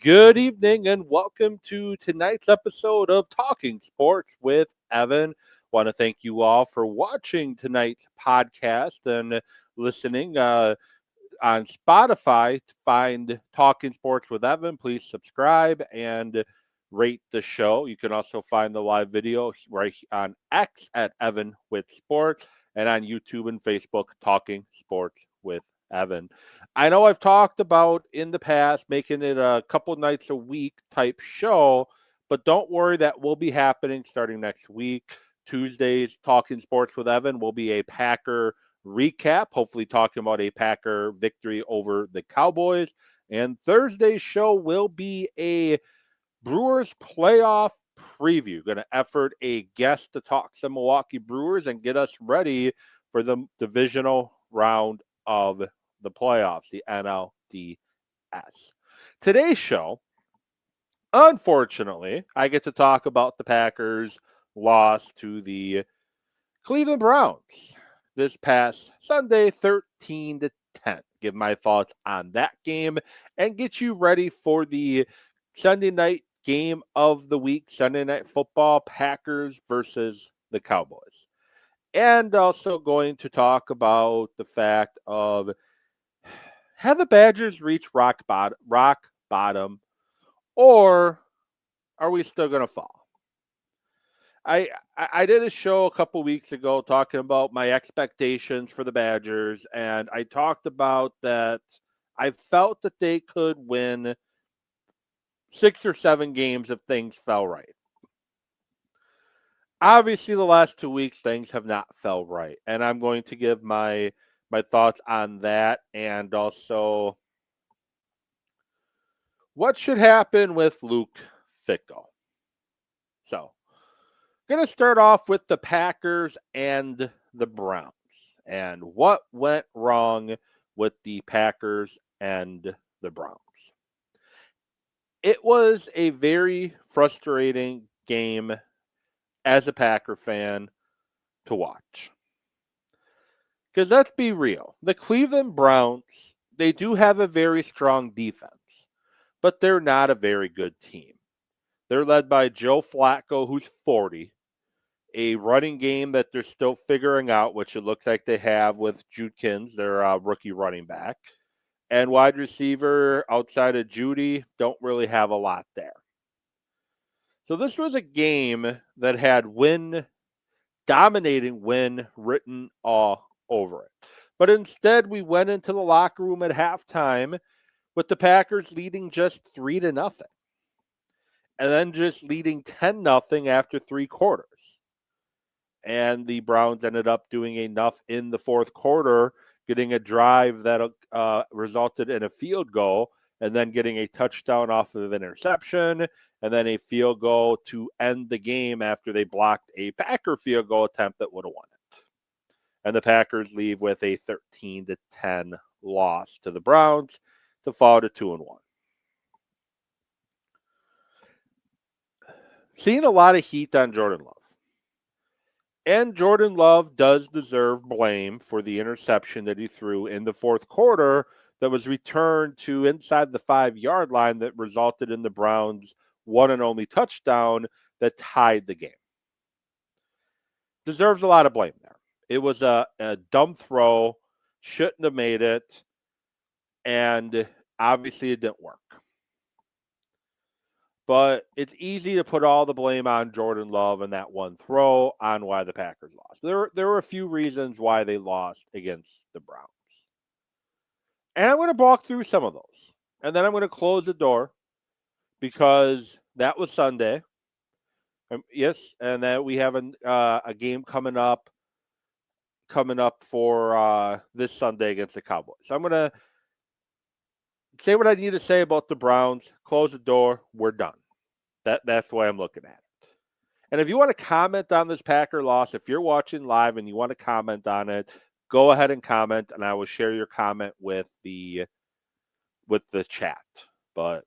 Good evening and welcome to tonight's episode of Talking Sports with Evan. Want to thank you all for watching tonight's podcast and listening on Spotify. To find Talking Sports with Evan, please subscribe and rate the show. You can also find the live video right on X at Evan with Sports and on YouTube and Facebook Talking Sports with Evan. I know I've talked about in the past making it a couple nights a week type show, but don't worry, that will be happening starting next week. Tuesdays, Talking Sports with Evan will be a Packer recap, hopefully talking about a Packer victory over the Cowboys. And Thursday's show will be a Brewers playoff preview. Going to effort a guest to talk some Milwaukee Brewers and get us ready for the divisional round of the playoffs, the NLDS. Today's show, unfortunately, I get to talk about the Packers' loss to the Cleveland Browns this past Sunday, 13-10. Give my thoughts on that game and get you ready for the Sunday night game of the week, Sunday Night Football, Packers versus the Cowboys. And also going to talk about the fact of, have the Badgers reached rock bottom, or are we still going to fall? I did a show a couple weeks ago talking about my expectations for the Badgers, and I talked about that I felt that they could win 6 or 7 games if things fell right. Obviously, the last 2 weeks, things have not fell right, and I'm going to give my thoughts on that, and also what should happen with Luke Fickell. So, going to start off with the Packers and the Browns, and what went wrong with the Packers and the Browns. It was a very frustrating game as a Packer fan to watch. Because let's be real, the Cleveland Browns, they do have a very strong defense, but they're not a very good team. They're led by Joe Flacco, who's 40, a running game that they're still figuring out, which it looks like they have with Judkins, their rookie running back. And wide receiver outside of Judy, don't really have a lot there. So this was a game that had dominating win written all over it. But instead, we went into the locker room at halftime with the Packers leading just 3-0. And then just leading 10-0 after 3 quarters. And the Browns ended up doing enough in the fourth quarter, getting a drive that resulted in a field goal, and then getting a touchdown off of an interception, and then a field goal to end the game after they blocked a Packer field goal attempt that would have won it. And the Packers leave with a 13-10 loss to the Browns to fall to 2-1. Seeing a lot of heat on Jordan Love. And Jordan Love does deserve blame for the interception that he threw in the fourth quarter that was returned to inside the 5-yard line that resulted in the Browns' one and only touchdown that tied the game. Deserves a lot of blame there. It was a dumb throw, shouldn't have made it, and obviously it didn't work. But it's easy to put all the blame on Jordan Love and that one throw on why the Packers lost. There were a few reasons why they lost against the Browns. And I'm going to walk through some of those. And then I'm going to close the door because that was Sunday. Yes, and then we have a game coming up for this Sunday against the Cowboys. So I'm going to say what I need to say about the Browns, close the door, we're done. That's the way I'm looking at it. And if you want to comment on this Packer loss, if you're watching live and you want to comment on it, go ahead and comment, and I will share your comment with the chat. But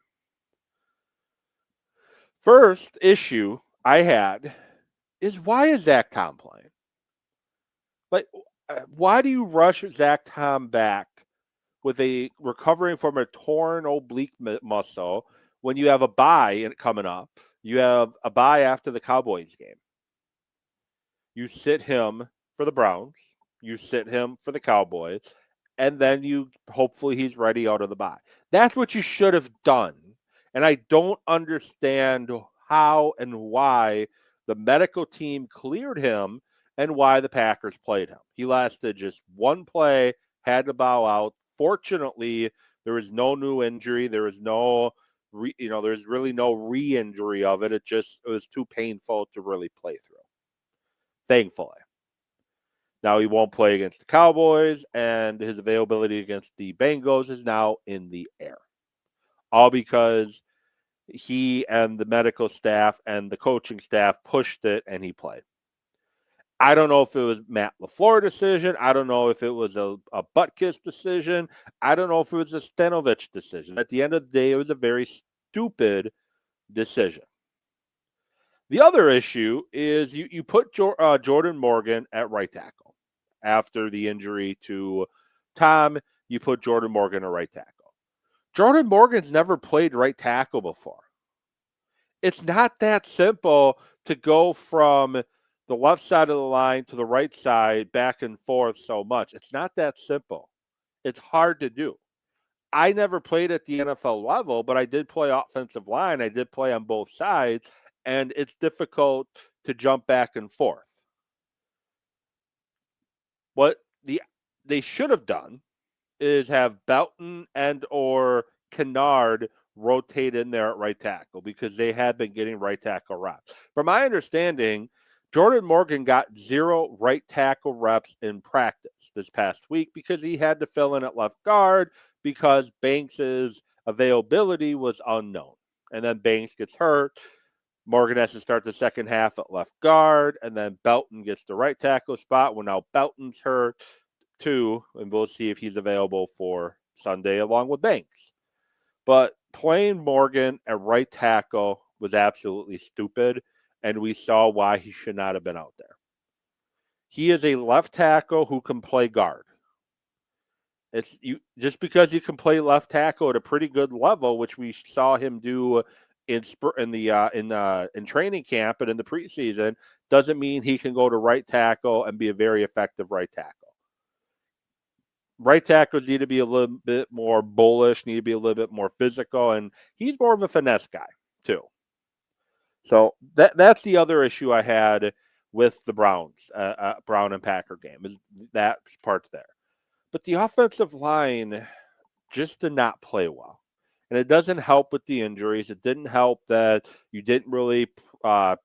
first issue I had is, why is Zach Tom playing? Like, why do you rush Zach Tom back with a recovering from a torn oblique muscle when you have a bye coming up, you have a bye after the Cowboys game. You sit him for the Browns, you sit him for the Cowboys, and then you hopefully he's ready out of the bye. That's what you should have done. And I don't understand how and why the medical team cleared him and why the Packers played him. He lasted just one play, had to bow out. Fortunately, there was no new injury. There was no, there's really no re-injury of it. It was too painful to really play through. Thankfully. Now he won't play against the Cowboys, and his availability against the Bengals is now in the air. All because he and the medical staff and the coaching staff pushed it and he played. I don't know if it was Matt LaFleur decision. I don't know if it was a Butkus decision. I don't know if it was a Stanovich decision. At the end of the day, it was a very stupid decision. The other issue is you put Jordan Morgan at right tackle. After the injury to Tom, you put Jordan Morgan at right tackle. Jordan Morgan's never played right tackle before. It's not that simple to go from the left side of the line to the right side back and forth so much. It's not that simple. It's hard to do. I never played at the NFL level, but I did play offensive line. I did play on both sides, and it's difficult to jump back and forth. What they should have done is have Belton and or Kennard rotate in there at right tackle because they had been getting right tackle reps. From my understanding, Jordan Morgan got 0 right tackle reps in practice this past week because he had to fill in at left guard because Banks's availability was unknown. And then Banks gets hurt. Morgan has to start the second half at left guard, and then Belton gets the right tackle spot. Well, now Belton's hurt too, and we'll see if he's available for Sunday along with Banks. But playing Morgan at right tackle was absolutely stupid, and we saw why he should not have been out there. He is a left tackle who can play guard. It's just because you can play left tackle at a pretty good level, which we saw him do in training camp and in the preseason, doesn't mean he can go to right tackle and be a very effective right tackle. Right tackles need to be a little bit more bullish, need to be a little bit more physical, and he's more of a finesse guy too. So that's the other issue I had with the Browns, Brown and Packer game, is that part there. But the offensive line just did not play well. And it doesn't help with the injuries. It didn't help that you didn't really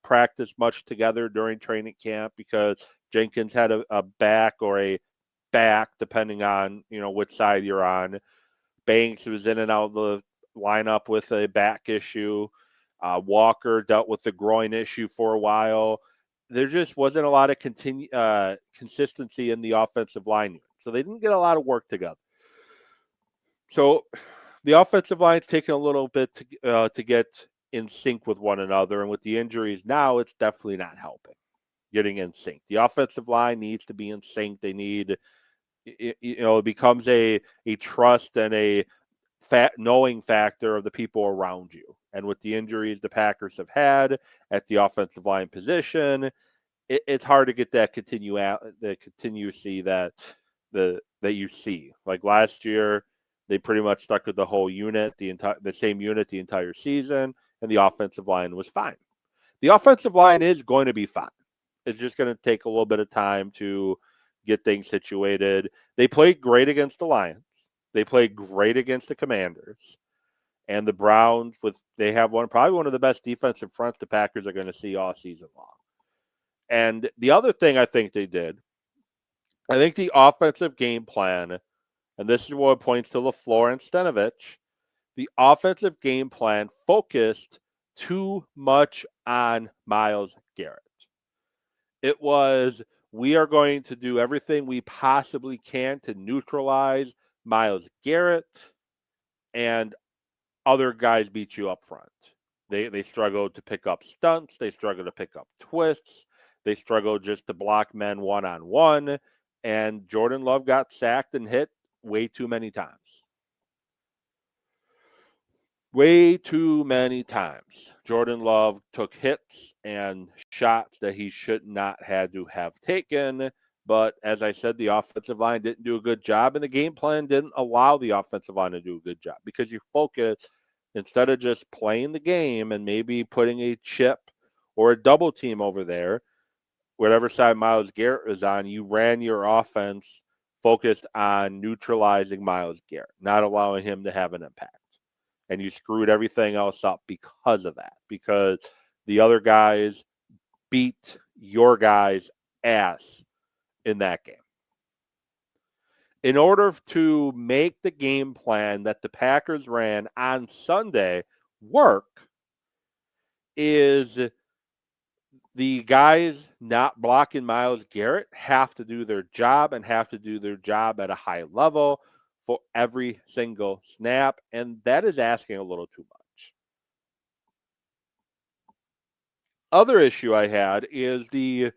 practice much together during training camp because Jenkins had a back or a back, depending on which side you're on. Banks was in and out of the lineup with a back issue. Walker dealt with the groin issue for a while. There just wasn't a lot of consistency in the offensive line unit. So they didn't get a lot of work together. So the offensive line's taking a little bit to get in sync with one another. And with the injuries now, it's definitely not helping getting in sync. The offensive line needs to be in sync. They need, it becomes a trust and a knowing factor of the people around you. And with the injuries the Packers have had at the offensive line position, it's hard to get that continuity that you see. Like last year, they pretty much stuck with the whole unit, the same unit the entire season, and the offensive line was fine. The offensive line is going to be fine. It's just going to take a little bit of time to get things situated. They played great against the Lions. They played great against the Commanders. And the Browns, they have probably one of the best defensive fronts the Packers are going to see all season long. And the other thing I think they did, I think the offensive game plan, and this is what points to LaFleur and Stanovich, the offensive game plan focused too much on Myles Garrett. It was, we are going to do everything we possibly can to neutralize Myles Garrett, and other guys beat you up front. They struggled to pick up stunts. They struggled to pick up twists. They struggled just to block men one-on-one. And Jordan Love got sacked and hit way too many times. Way too many times, Jordan Love took hits and shots that he should not had to have taken. But as I said, the offensive line didn't do a good job, and the game plan didn't allow the offensive line to do a good job because you focus instead of just playing the game and maybe putting a chip or a double team over there, whatever side Myles Garrett was on, you ran your offense focused on neutralizing Myles Garrett, not allowing him to have an impact. And you screwed everything else up because of that, because the other guys beat your guys' ass in that game. In order to make the game plan that the Packers ran on Sunday work, is the guys not blocking Myles Garrett have to do their job and have to do their job at a high level for every single snap, and that is asking a little too much. Other issue I had is the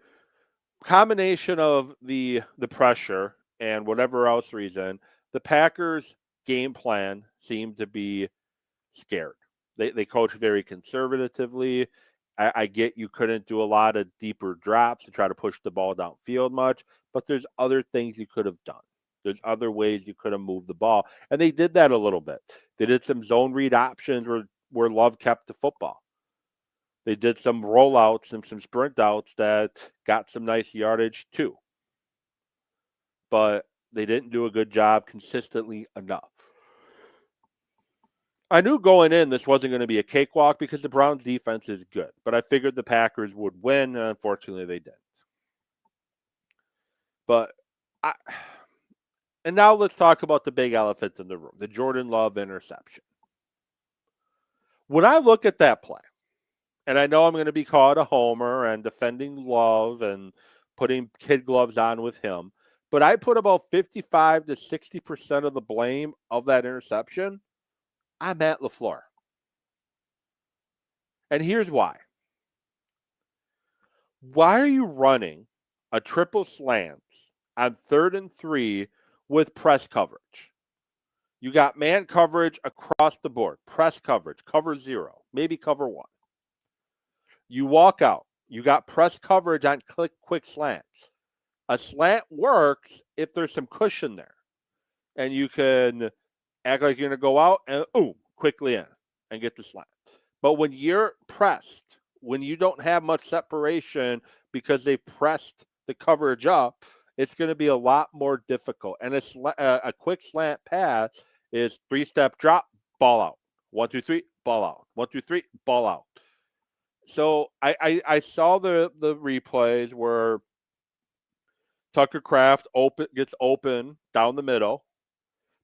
combination of the pressure and whatever else reason, the Packers' game plan seemed to be scared. They coach very conservatively. I get you couldn't do a lot of deeper drops to try to push the ball downfield much, but there's other things you could have done. There's other ways you could have moved the ball, and they did that a little bit. They did some zone read options where Love kept the football. They did some rollouts and some sprint outs that got some nice yardage too, but they didn't do a good job consistently enough. I knew going in this wasn't going to be a cakewalk because the Browns defense is good, but I figured the Packers would win, and unfortunately they didn't. But and now let's talk about the big elephant in the room, the Jordan Love interception. When I look at that play, and I know I'm going to be called a homer and defending Love and putting kid gloves on with him, but I put about 55 to 60% of the blame of that interception on Matt LaFleur. And here's why. Why are you running a triple slant on 3rd and 3 with press coverage? You got man coverage across the board, press coverage, cover 0, maybe cover 1. You walk out. You got press coverage on quick slants. A slant works if there's some cushion there. And you can act like you're going to go out and, quickly in and get the slant. But when you're pressed, when you don't have much separation because they pressed the coverage up, it's going to be a lot more difficult. And a quick slant pass is 3-step drop, ball out. 1, 2, 3, ball out. 1, 2, 3, ball out. So I saw the replays where Tucker Kraft gets open down the middle,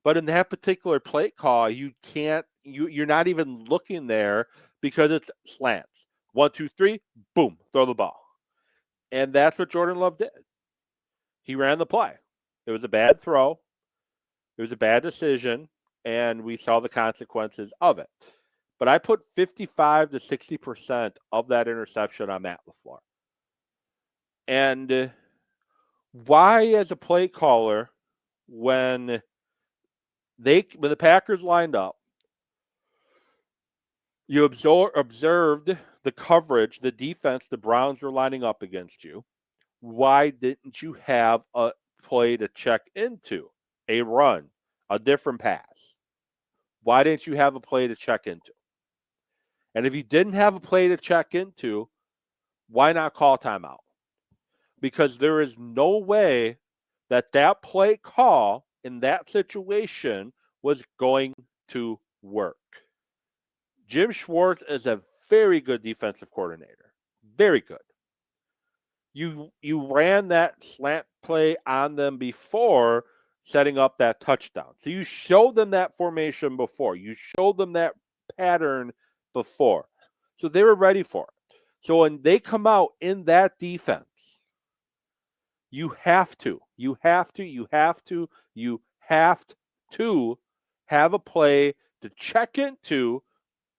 but in that particular play call, you're not even looking there because it's slants. 1, 2, 3, boom, throw the ball, and that's what Jordan Love did. He ran the play. It was a bad throw. It was a bad decision, and we saw the consequences of it. But I put 55 to 60% of that interception on Matt LaFleur. And why, as a play caller, when the Packers lined up, you observed the coverage, the defense the Browns were lining up against you, why didn't you have a play to check into, a run, a different pass? Why didn't you have a play to check into? And if you didn't have a play to check into, why not call timeout? Because there is no way that play call in that situation was going to work. Jim Schwartz is a very good defensive coordinator. Very good. You ran that slant play on them before setting up that touchdown. So you showed them that formation before. You showed them that pattern before. So they were ready for it. So when they come out in that defense, you have to have a play to check into,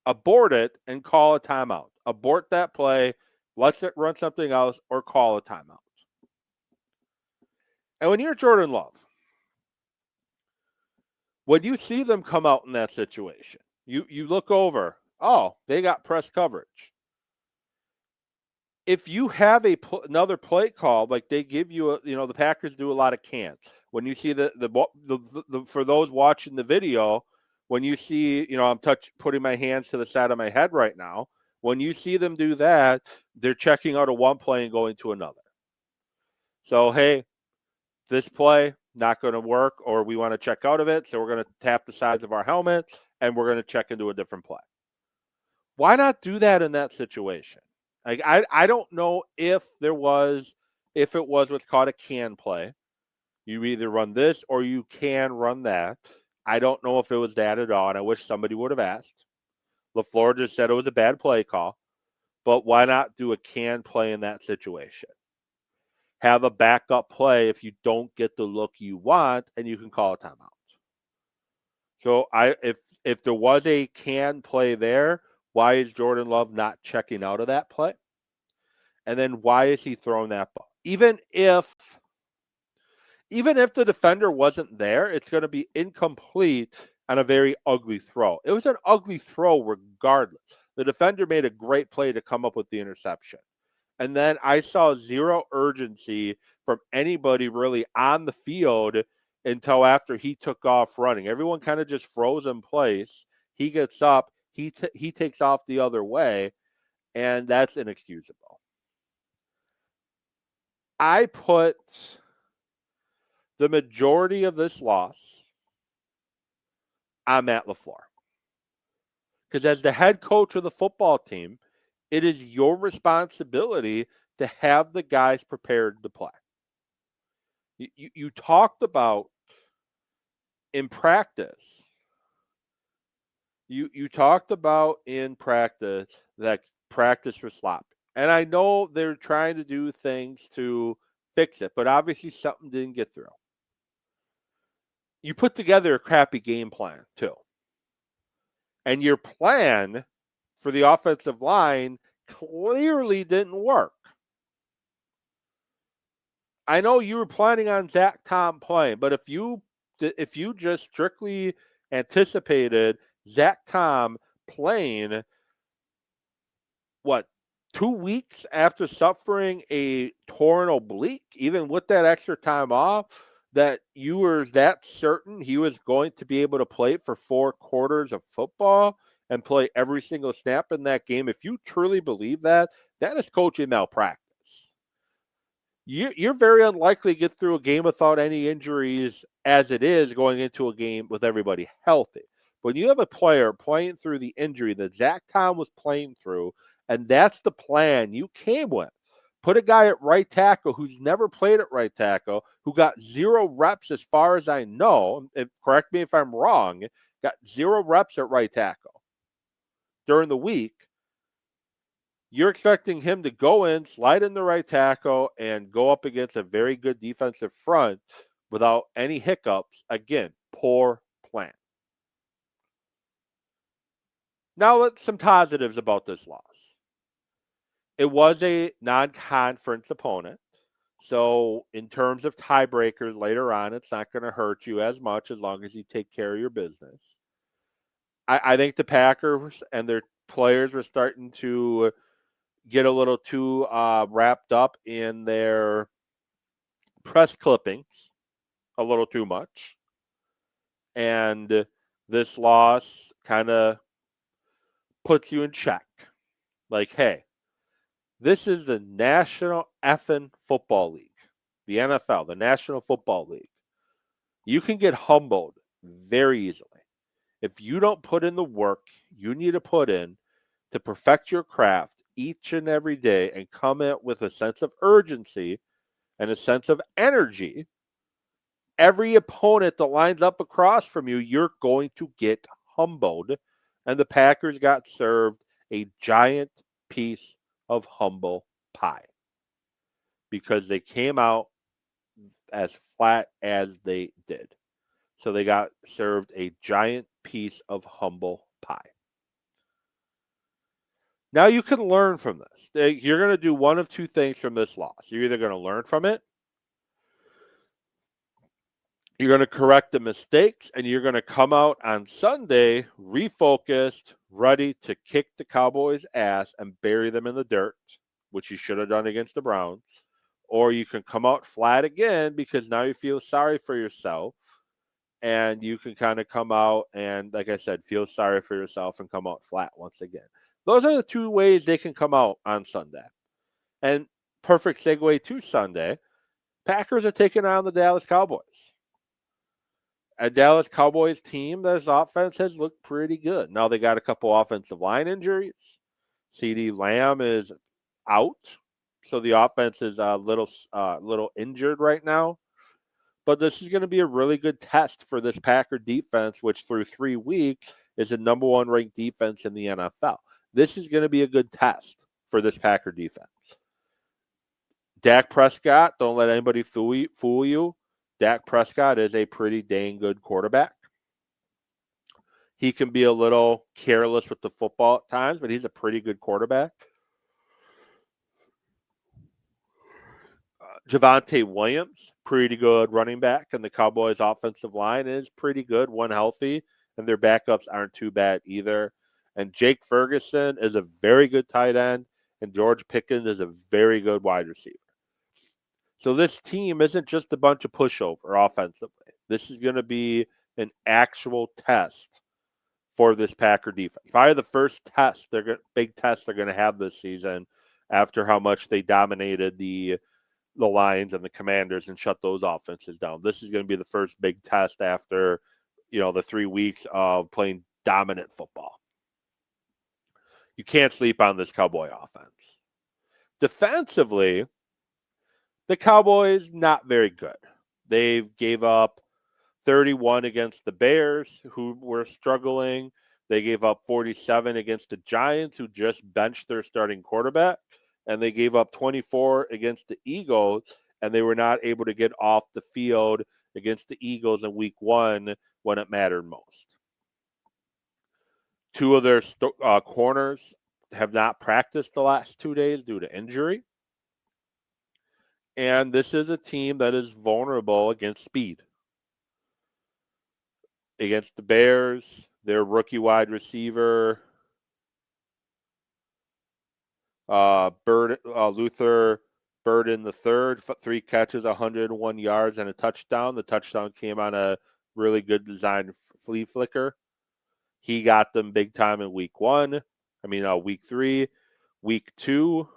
abort it, and call a timeout. Abort that play, let's it run something else, or call a timeout. And when you're Jordan Love, when you see them come out in that situation, You look over. Oh, they got press coverage. If you have another play call, like they give you, the Packers do a lot of cans. When you see the for those watching the video, when you see, I'm putting my hands to the side of my head right now. When you see them do that, they're checking out of one play and going to another. So, hey, this play not going to work, or we want to check out of it, so we're going to tap the sides of our helmets and we're going to check into a different play. Why not do that in that situation? Like I don't know if it was what's called a can play. You either run this or you can run that. I don't know if it was that at all, and I wish somebody would have asked. LaFleur just said it was a bad play call, but why not do a can play in that situation? Have a backup play if you don't get the look you want, and you can call a timeout. So if there was a can play there, why is Jordan Love not checking out of that play? And then why is he throwing that ball? Even if the defender wasn't there, it's going to be incomplete on a very ugly throw. It was an ugly throw regardless. The defender made a great play to come up with the interception. And then I saw zero urgency from anybody really on the field until after he took off running. Everyone kind of just froze in place. He gets up, he takes off the other way, and that's inexcusable. I put the majority of this loss on Matt LaFleur. Because as the head coach of the football team, it is your responsibility to have the guys prepared to play. You talked about in practice. You talked about in practice that practice was sloppy. And I know they're trying to do things to fix it, but obviously something didn't get through. You put together a crappy game plan, too. And your plan for the offensive line clearly didn't work. I know you were planning on Zach Tom playing, but if you just strictly anticipated Zach Tom playing, 2 weeks after suffering a torn oblique, even with that extra time off, that you were that certain he was going to be able to play for 4 quarters of football and play every single snap in that game, if you truly believe that, that is coaching malpractice. You're very unlikely to get through a game without any injuries as it is going into a game with everybody healthy. When you have a player playing through the injury that Zach Tom was playing through, and that's the plan you came with, put a guy at right tackle who's never played at right tackle, who got 0 reps as far as I know, correct me if I'm wrong, got 0 reps at right tackle during the week. You're expecting him to go in, slide in the right tackle, and go up against a very good defensive front without any hiccups. Again, poor plan. Now, some positives about this loss. It was a non-conference opponent. So, in terms of tiebreakers later on, it's not going to hurt you as much as long as you take care of your business. I think the Packers and their players were starting to get a little too wrapped up in their press clippings, a little too much. And this loss kind of puts you in check. Like, hey, this is the National Effing Football League, the NFL, the National Football League. You can get humbled very easily. If you don't put in the work you need to put in to perfect your craft each and every day and come in with a sense of urgency and a sense of energy, every opponent that lines up across from you, you're going to get humbled. And the Packers got served a giant piece of humble pie because they came out as flat as they did. So they got served a giant piece of humble pie. Now you can learn from this. You're going to do one of 2 things from this loss. You're either going to learn from it, You're going to correct the mistakes, and you're going to come out on Sunday refocused, ready to kick the Cowboys' ass and bury them in the dirt, which you should have done against the Browns. Or you can come out flat again because now you feel sorry for yourself, and you can kind of come out and, like I said, feel sorry for yourself and come out flat once again. Those are the two ways they can come out on Sunday. And perfect segue to Sunday, Packers are taking on the Dallas Cowboys. A Dallas Cowboys team that's offense has looked pretty good. Now they got a couple offensive line injuries. CD Lamb is out, so the offense is a little injured right now. But this is going to be a really good test for this Packer defense, which through 3 weeks is the number 1 ranked defense in the NFL. This is going to be a good test for this Packer defense. Dak Prescott, don't let anybody fool you. Dak Prescott is a pretty dang good quarterback. He can be a little careless with the football at times, but he's a pretty good quarterback. Javonte Williams, pretty good running back, and the Cowboys' offensive line is pretty good when healthy, and their backups aren't too bad either. And Jake Ferguson is a very good tight end, and George Pickens is a very good wide receiver. So this team isn't just a bunch of pushover offensively. This is going to be an actual test for this Packer defense. Probably the first test, big test they're going to have this season after how much they dominated the Lions and the Commanders and shut those offenses down. This is going to be the first big test after, the 3 weeks of playing dominant football. You can't sleep on this Cowboy offense. Defensively, the Cowboys, not very good. They gave up 31 against the Bears, who were struggling. They gave up 47 against the Giants, who just benched their starting quarterback. And they gave up 24 against the Eagles, and they were not able to get off the field against the Eagles in week 1 when it mattered most. 2 of their corners have not practiced the last 2 days due to injury. And this is a team that is vulnerable against speed. Against the Bears, their rookie wide receiver, Luther Burden the third, 3 catches, 101 yards, and a touchdown. The touchdown came on a really good design flea flicker. He got them big time in week 3. Week 2,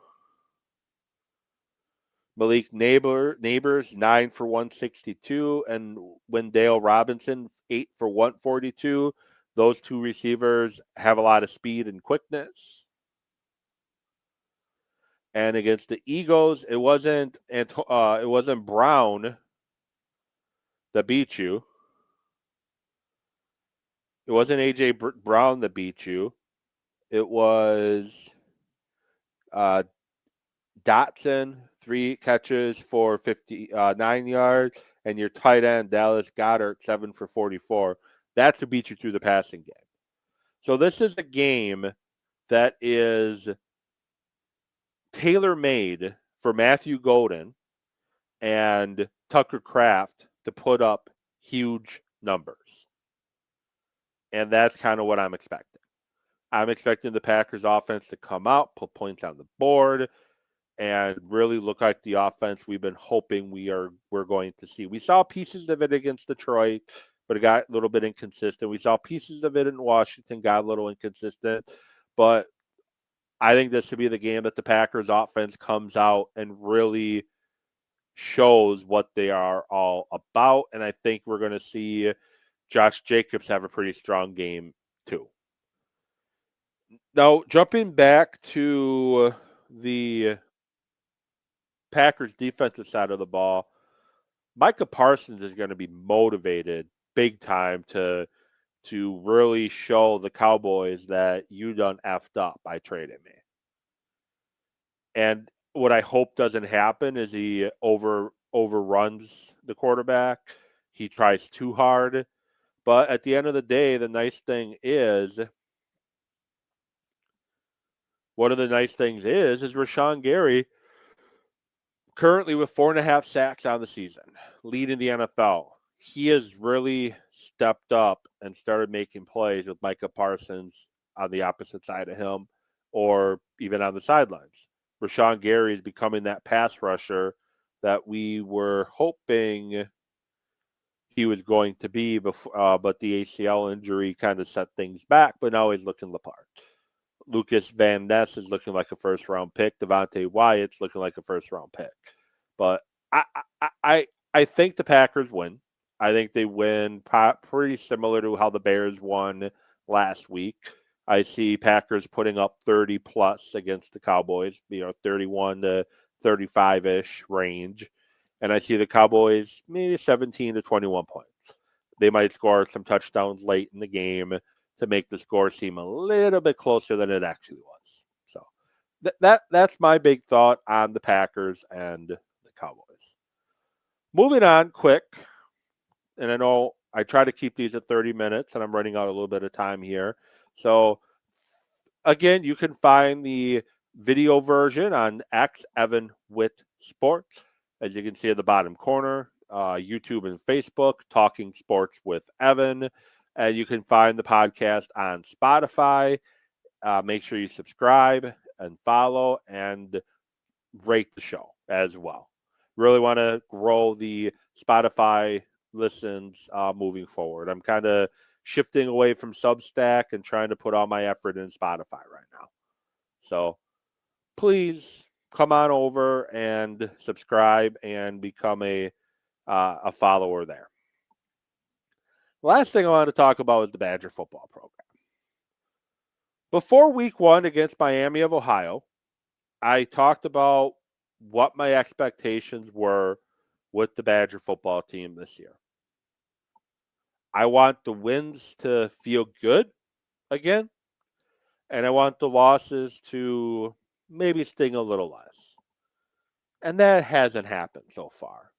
Malik Neighbors, 9 for 162, and Wendell Robinson, 8 for 142. Those 2 receivers have a lot of speed and quickness. And against the Eagles, it wasn't Brown that beat you. It wasn't A.J. Brown that beat you. It was Dotson, 3 catches for 59 yards, and your tight end, Dallas Goedert, 7 for 44. That's who beat you through the passing game. So this is a game that is tailor-made for Matthew Golden and Tucker Kraft to put up huge numbers. And that's kind of what I'm expecting. I'm expecting the Packers offense to come out, put points on the board, and really look like the offense we've been hoping we're going to see. We saw pieces of it against Detroit, but it got a little bit inconsistent. We saw pieces of it in Washington, got a little inconsistent. But I think this should be the game that the Packers offense comes out and really shows what they are all about. And I think we're going to see Josh Jacobs have a pretty strong game too. Now, jumping back to the Packers defensive side of the ball, Micah Parsons is going to be motivated big time to really show the Cowboys that you done effed up by trading me. And what I hope doesn't happen is he overruns the quarterback. He tries too hard. But at the end of the day, one of the nice things is Rashawn Gary currently with 4.5 sacks on the season, leading the NFL. he has really stepped up and started making plays with Micah Parsons on the opposite side of him or even on the sidelines. Rashawn Gary is becoming that pass rusher that we were hoping he was going to be before, but the ACL injury kind of set things back, but now he's looking the part. Lucas Van Ness is looking like a first-round pick. Devontae Wyatt's looking like a first-round pick. But I think the Packers win. I think they win pretty similar to how the Bears won last week. I see Packers putting up 30 plus against the Cowboys, 31 to 35-ish range. And I see the Cowboys maybe 17 to 21 points. They might score some touchdowns late in the game to make the score seem a little bit closer than it actually was. So that's my big thought on the Packers and the Cowboys. Moving on quick, and I know I try to keep these at 30 minutes, and I'm running out a little bit of time here. So, again, you can find the video version on X Evan Witt Sports. As you can see at the bottom corner, YouTube and Facebook, Talking Sports with Evan. And you can find the podcast on Spotify. Make sure you subscribe and follow and rate the show as well. Really want to grow the Spotify listens moving forward. I'm kind of shifting away from Substack and trying to put all my effort in Spotify right now. So please come on over and subscribe and become a follower there. Last thing I want to talk about is the Badger football program. Before week 1 against Miami of Ohio, I talked about what my expectations were with the Badger football team this year. I want the wins to feel good again, and I want the losses to maybe sting a little less. And that hasn't happened so far.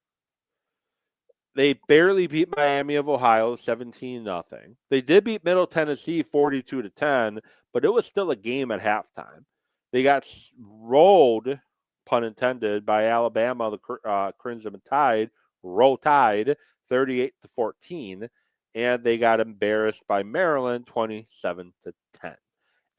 They barely beat Miami of Ohio 17-0. They did beat Middle Tennessee 42-10, but it was still a game at halftime. They got rolled, pun intended, by Alabama, the Crimson Tide, Roll Tide, 38-14, and they got embarrassed by Maryland 27-10.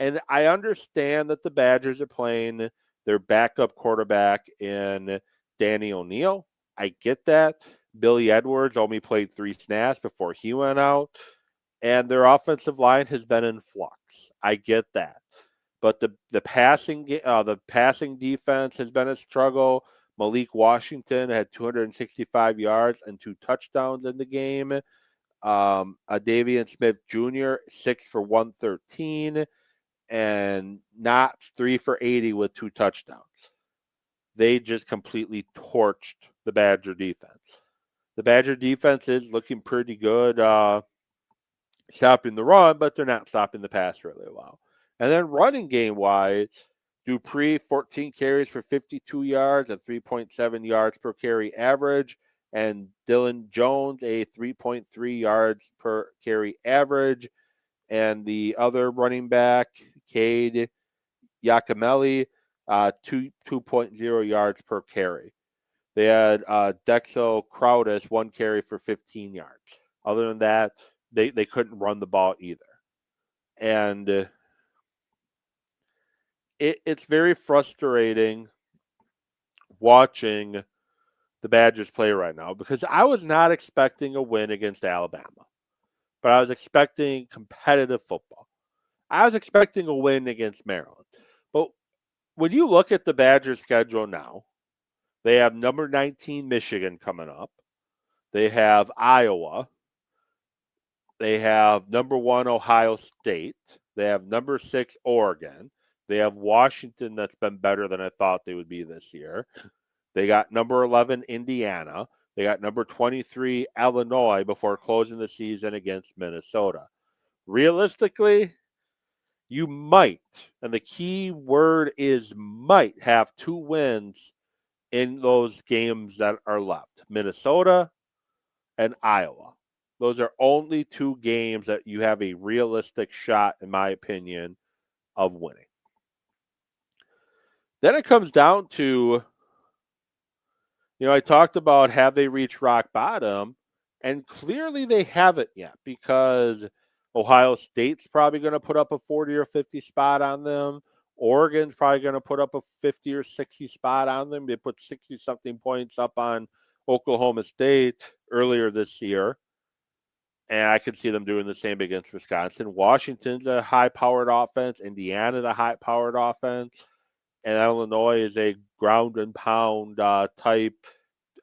And I understand that the Badgers are playing their backup quarterback in Danny O'Neal. I get that. Billy Edwards only played 3 snaps before he went out, and their offensive line has been in flux. I get that, but the passing defense has been a struggle. Malik Washington had 265 yards and 2 touchdowns in the game. Davian Smith Jr. 6 for 113, and Knox 3 for 80 with 2 touchdowns. They just completely torched the Badger defense. The Badger defense is looking pretty good stopping the run, but they're not stopping the pass really well. And then running game-wise, Dupree, 14 carries for 52 yards at 3.7 yards per carry average, and Dylan Jones, a 3.3 yards per carry average. And the other running back, Cade Yakimelli, 2.0 yards per carry. They had Dexo Crowdis, 1 carry for 15 yards. Other than that, they couldn't run the ball either. And it's very frustrating watching the Badgers play right now because I was not expecting a win against Alabama, but I was expecting competitive football. I was expecting a win against Maryland. But when you look at the Badgers' schedule now, they have number 19 Michigan coming up. They have Iowa. They have number 1 Ohio State. They have number 6 Oregon. They have Washington that's been better than I thought they would be this year. They got number 11 Indiana. They got number 23 Illinois before closing the season against Minnesota. Realistically, you might, and the key word is might, have 2 wins in those games that are left. Minnesota and Iowa. Those are only 2 games that you have a realistic shot, in my opinion, of winning. Then it comes down to, I talked about have they reached rock bottom, And clearly they haven't yet because Ohio State's probably going to put up a 40 or 50 spot on them. Oregon's probably going to put up a 50 or 60 spot on them. They put 60 something points up on Oklahoma State earlier this year. And I could see them doing the same against Wisconsin. Washington's a high powered offense. Indiana's a high powered offense. And Illinois is a ground and pound type,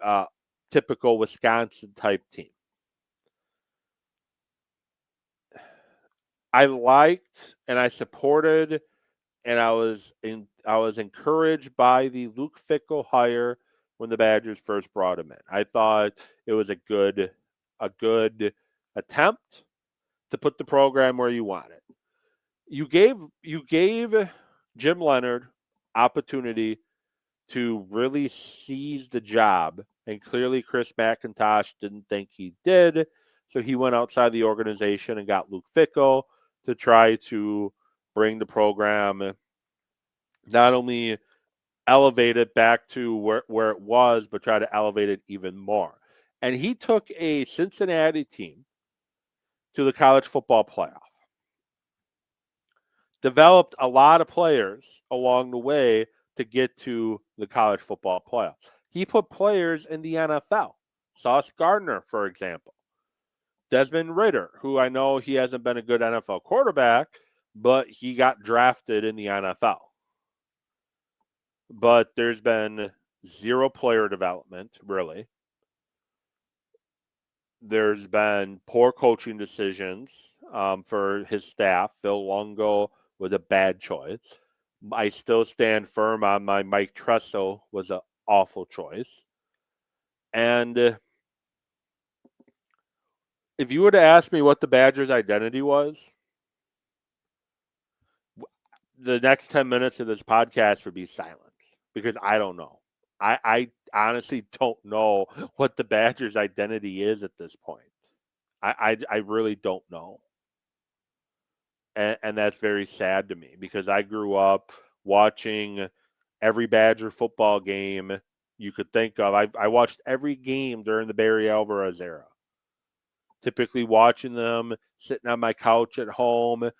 uh, typical Wisconsin type team. I liked and I supported and I was encouraged by the Luke Fickell hire when the Badgers first brought him in. I thought it was a good attempt to put the program where you want it. You gave Jim Leonard opportunity to really seize the job, and clearly Chris McIntosh didn't think he did, so he went outside the organization and got Luke Fickell to try to bring the program not only elevate it back to where it was, but try to elevate it even more. And he took a Cincinnati team to the college football playoff, developed a lot of players along the way to get to the college football playoffs. He put players in the NFL. Sauce Gardner, for example. Desmond Ridder, who I know he hasn't been a good NFL quarterback, but he got drafted in the NFL. But there's been zero player development, really. There's been poor coaching decisions for his staff. Phil Longo was a bad choice. I still stand firm on my Mike Tressel was an awful choice. And if you were to ask me what the Badgers' identity was, the next 10 minutes of this podcast would be silence because I don't know. I honestly don't know what the Badgers' identity is at this point. I really don't know. And that's very sad to me because I grew up watching every Badger football game you could think of. I watched every game during the Barry Alvarez era. Typically watching them sitting on my couch at home,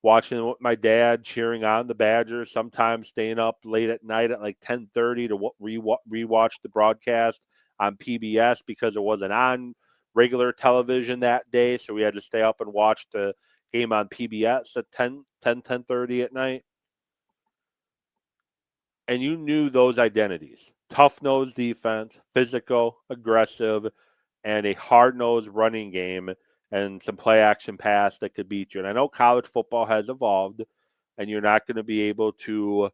watching my dad cheering on the Badgers, sometimes staying up late at night at like 10:30 to rewatch the broadcast on PBS because it wasn't on regular television that day, so we had to stay up and watch the game on PBS at 10:30 at night. And you knew those identities. Tough-nosed defense, physical, aggressive, and a hard-nosed running game and some play-action pass that could beat you. And I know college football has evolved, and you're not going to be able to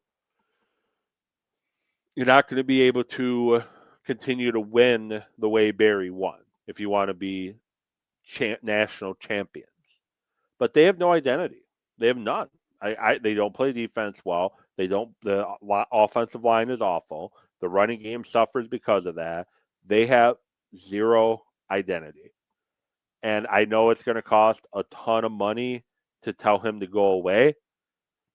continue to win the way Barry won if you want to be national champions. But they have no identity. They have none. They don't play defense well. They don't. The offensive line is awful. The running game suffers because of that. They have zero identity. And I know it's going to cost a ton of money to tell him to go away.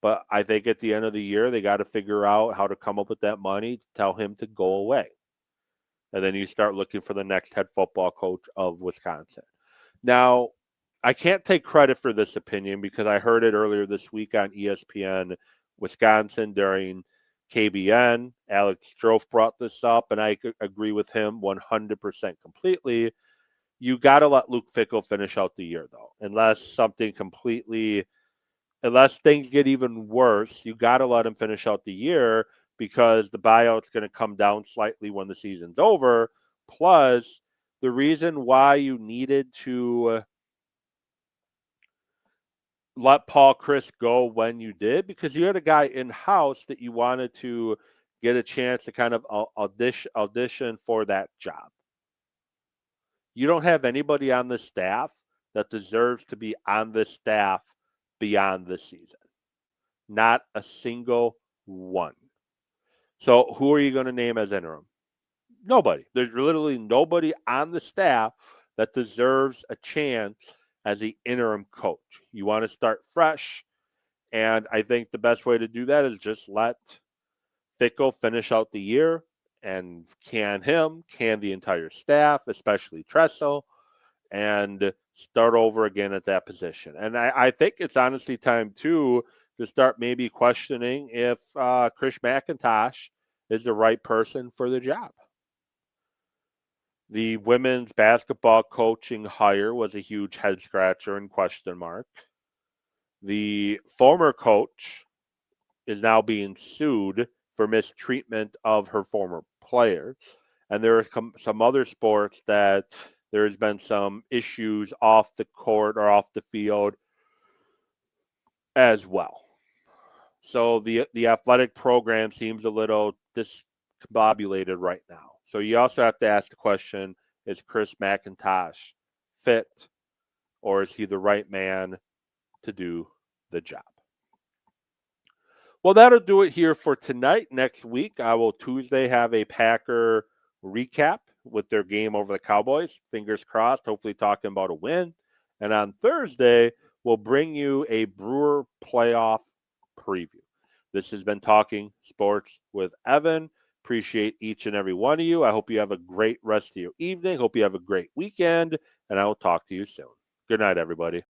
But I think at the end of the year, they got to figure out how to come up with that money to tell him to go away. And then you start looking for the next head football coach of Wisconsin. Now, I can't take credit for this opinion because I heard it earlier this week on ESPN Wisconsin during KBN. Alex Strofe brought this up, and I agree with him 100% completely. You got to let Luke Fickell finish out the year, though, unless things get even worse. You got to let him finish out the year because the buyout's going to come down slightly when the season's over. Plus, the reason why you needed to let Paul Chryst go when you did, because you had a guy in-house that you wanted to get a chance to kind of audition for that job. You don't have anybody on the staff that deserves to be on this staff beyond this season. Not a single one. So who are you going to name as interim? Nobody. There's literally nobody on the staff that deserves a chance as the interim coach. You want to start fresh, and I think the best way to do that is just let Fickell finish out the year, and can the entire staff, especially Tressel, and start over again at that position. And I think it's honestly time, too, to start maybe questioning if Chris McIntosh is the right person for the job. The women's basketball coaching hire was a huge head scratcher and question mark. The former coach is now being sued for mistreatment of her former players. And there are some other sports that there's been some issues off the court or off the field as well. So the athletic program seems a little discombobulated right now. So you also have to ask the question, is Chris McIntosh fit, or is he the right man to do the job? Well, that'll do it here for tonight. Next week, I will Tuesday have a Packer recap with their game over the Cowboys. Fingers crossed, hopefully talking about a win. And on Thursday, we'll bring you a Brewer playoff preview. This has been Talking Sports with Evan. Appreciate each and every one of you. I hope you have a great rest of your evening. Hope you have a great weekend, and I will talk to you soon. Good night, everybody.